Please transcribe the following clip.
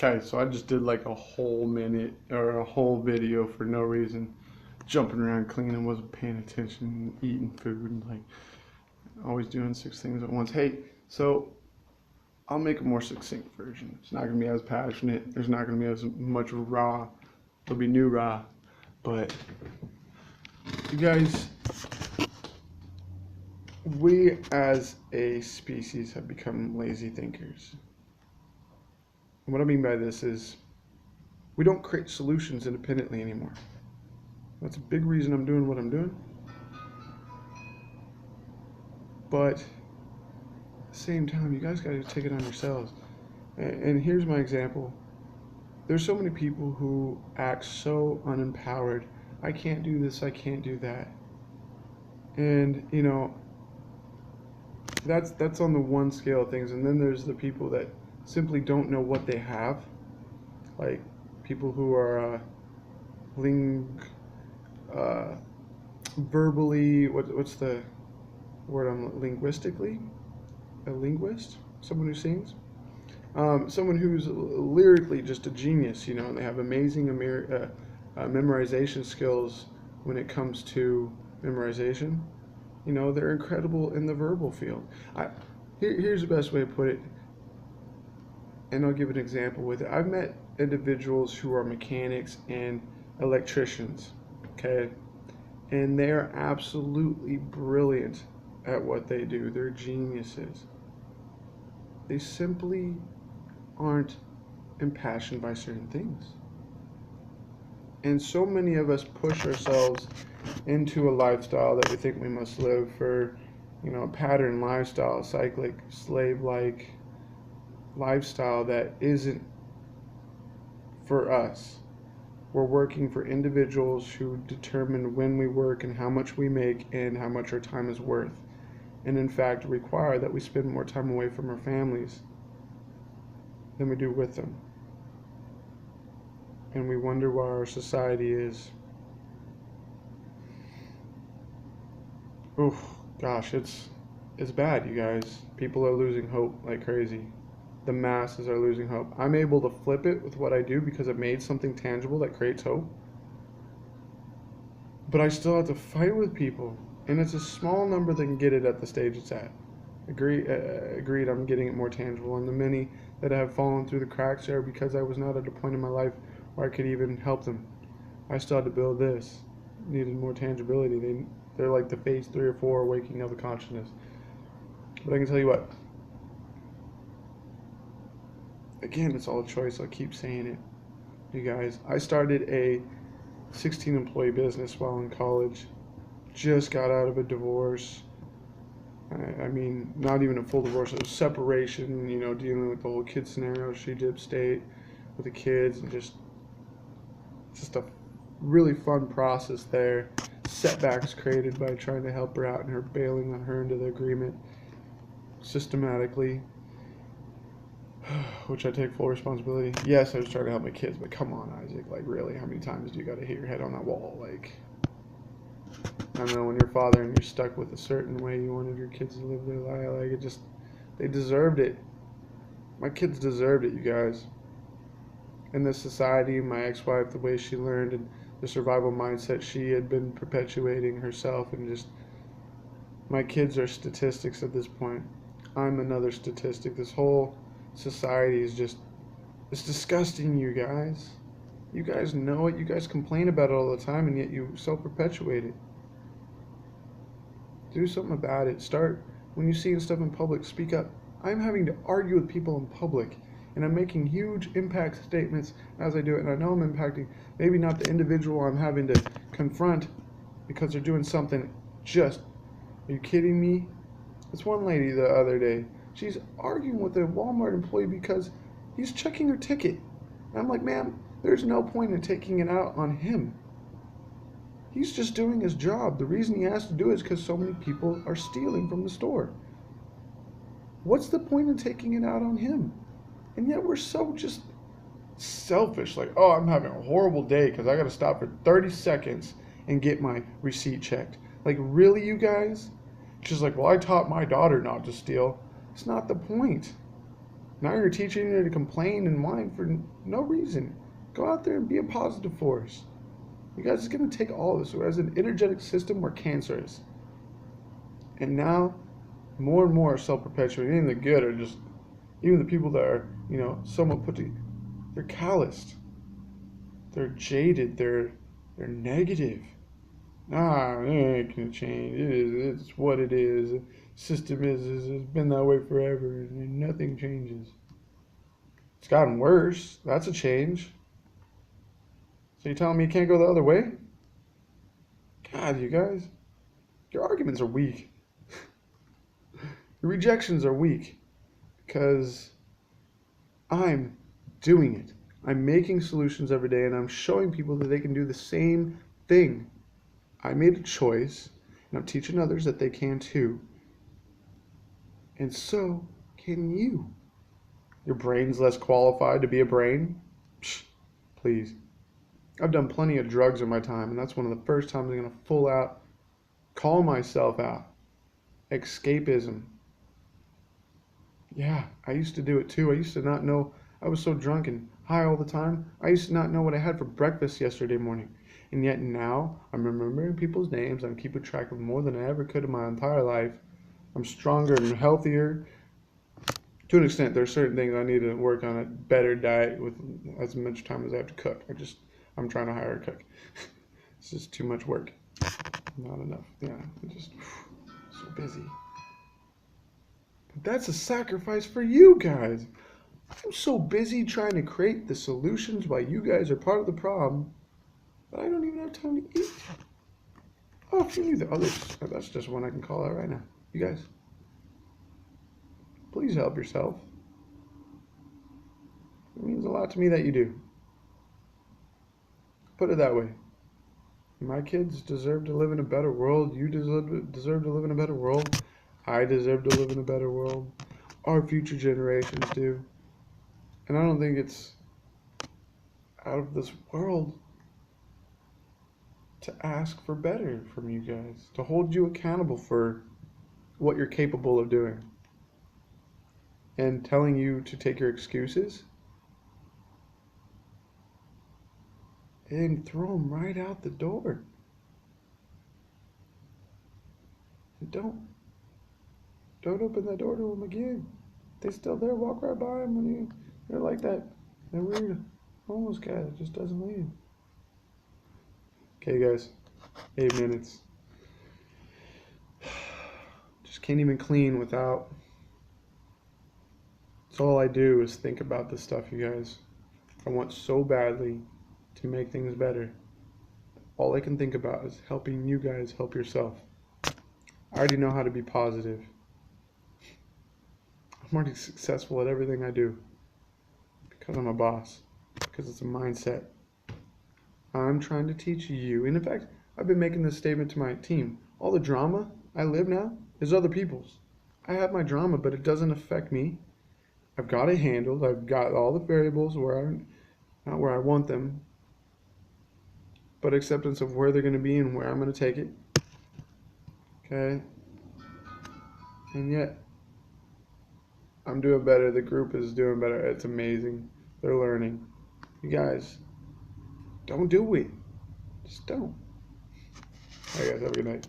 Okay, so I just did like a whole minute or a whole video for no reason, jumping around cleaning, wasn't paying attention, eating food, and like always doing six things at once. Hey, so I'll make a more succinct version. It's not gonna be as passionate. There's not gonna be as much raw. There'll be new raw, but you guys, we as a species have become lazy thinkers. And what I mean by this is we don't create solutions independently anymore. That's a big reason I'm doing what I'm doing. But at the same time, you guys got to take it on yourselves. And here's my example. There's so many people who act so unempowered. I can't do this, I can't do that. And, you know, that's on the one scale of things. And then there's the people that simply don't know what they have. Like people who are verbally, what's the word linguistically? A linguist? Someone who sings? Someone who's lyrically just a genius, you know, and they have amazing memorization skills when it comes to memorization. You know, they're incredible in the verbal field. Here's the best way to put it, and I'll give an example with it. I've met individuals who are mechanics and electricians, okay? And they're absolutely brilliant at what they do. They're geniuses. They simply aren't impassioned by certain things. And so many of us push ourselves into a lifestyle that we think we must live for, you know, a pattern lifestyle, cyclic, slave-like lifestyle that isn't for us. We're working for individuals who determine when we work and how much we make and how much our time is worth, and in fact require that we spend more time away from our families than we do with them. And we wonder why our society is, gosh, it's bad, you guys. People are losing hope like crazy. The masses are losing hope. I'm able to flip it with what I do because I've made something tangible that creates hope. But I still have to fight with people. And it's a small number that can get it at the stage it's at. Agreed, I'm getting it more tangible. And the many that have fallen through the cracks are because I was not at a point in my life where I could even help them. I still had to build this. Needed more tangibility. They're like the phase 3 or 4 waking of the consciousness. But I can tell you what. Again, it's all a choice. I'll keep saying it. You guys, I started a 16-employee business while in college. Just got out of a divorce. I mean, not even a full divorce. It was separation, you know, dealing with the whole kid scenario. She did state with the kids, and just a really fun process there. Setbacks created by trying to help her out and her bailing on her into the agreement systematically, which I take full responsibility. Yes, I was trying to help my kids, but come on, Isaac. Like, really, how many times do you got to hit your head on that wall? Like, I don't know, when you're a father and you're stuck with a certain way you wanted your kids to live their life, like, they deserved it. My kids deserved it, you guys. In this society, my ex-wife, the way she learned and the survival mindset she had been perpetuating herself, and just, my kids are statistics at this point. I'm another statistic. This whole society is just, it's disgusting, you guys. You guys know it. You guys complain about it all the time, and yet you self-perpetuate it. Do something about it. Start, when you see stuff in public, speak up. I'm having to argue with people in public, and I'm making huge impact statements as I do it, and I know I'm impacting maybe not the individual I'm having to confront because they're doing something just, are you kidding me? This one lady the other day, she's arguing with a Walmart employee because he's checking her ticket. And I'm like, ma'am, there's no point in taking it out on him. He's just doing his job. The reason he has to do it is because so many people are stealing from the store. What's the point in taking it out on him? And yet we're so just selfish. Like, oh, I'm having a horrible day because I got to stop for 30 seconds and get my receipt checked. Like, really, you guys? She's like, well, I taught my daughter not to steal. It's not the point. Now you're teaching her to complain and whine for no reason. Go out there and be a positive force. You guys, it's going to take all of us. As an energetic system, we're cancerous. And now, more and more are self-perpetuating. Even the good are just, even the people that are, somewhat put together, they're calloused. They're jaded. They're negative. It ain't gonna change. It's what it is. The system it's been that way forever, and nothing changes. It's gotten worse. That's a change. So you're telling me you can't go the other way? God, you guys, your arguments are weak. Your rejections are weak because I'm doing it. I'm making solutions every day, and I'm showing people that they can do the same thing. I made a choice, and I'm teaching others that they can too. And so can you. Your brain's less qualified to be a brain? Psh, please. I've done plenty of drugs in my time, and that's one of the first times I'm going to full out call myself out. Escapism. Yeah, I used to do it too. I used to not know. I was so drunk and high all the time. I used to not know what I had for breakfast yesterday morning. And yet now, I'm remembering people's names. I'm keeping track of more than I ever could in my entire life. I'm stronger and healthier. To an extent, there are certain things I need to work on. A better diet with as much time as I have to cook. I'm trying to hire a cook. It's just too much work. Not enough. Yeah, I'm just so busy. But that's a sacrifice for you guys. I'm so busy trying to create the solutions while you guys are part of the problem that I don't even have time to eat. Oh, if you knew the others, that's just one I can call out right now. You guys, please help yourself. It means a lot to me that you do. Put it that way. My kids deserve to live in a better world. You deserve to live in a better world. I deserve to live in a better world. Our future generations do. And I don't think it's out of this world to ask for better from you guys, to hold you accountable for what you're capable of doing. And telling you to take your excuses and throw them right out the door. And don't open that door to them again. They're still there. Walk right by them when they're like that. They're weird homeless guy that just doesn't leave. Okay, guys, 8 minutes. Just can't even clean without. That's all I do is think about this stuff, you guys. I want so badly to make things better. All I can think about is helping you guys help yourself. I already know how to be positive. I'm already successful at everything I do because I'm a boss, because it's a mindset. I'm trying to teach you, and in fact, I've been making this statement to my team. All the drama I live now is other people's. I have my drama, but it doesn't affect me. I've got it handled. I've got all the variables not where I want them, but acceptance of where they're going to be and where I'm going to take it. Okay? And yet, I'm doing better. The group is doing better. It's amazing. They're learning. You guys, don't do it. Just don't. All right, guys, have a good night.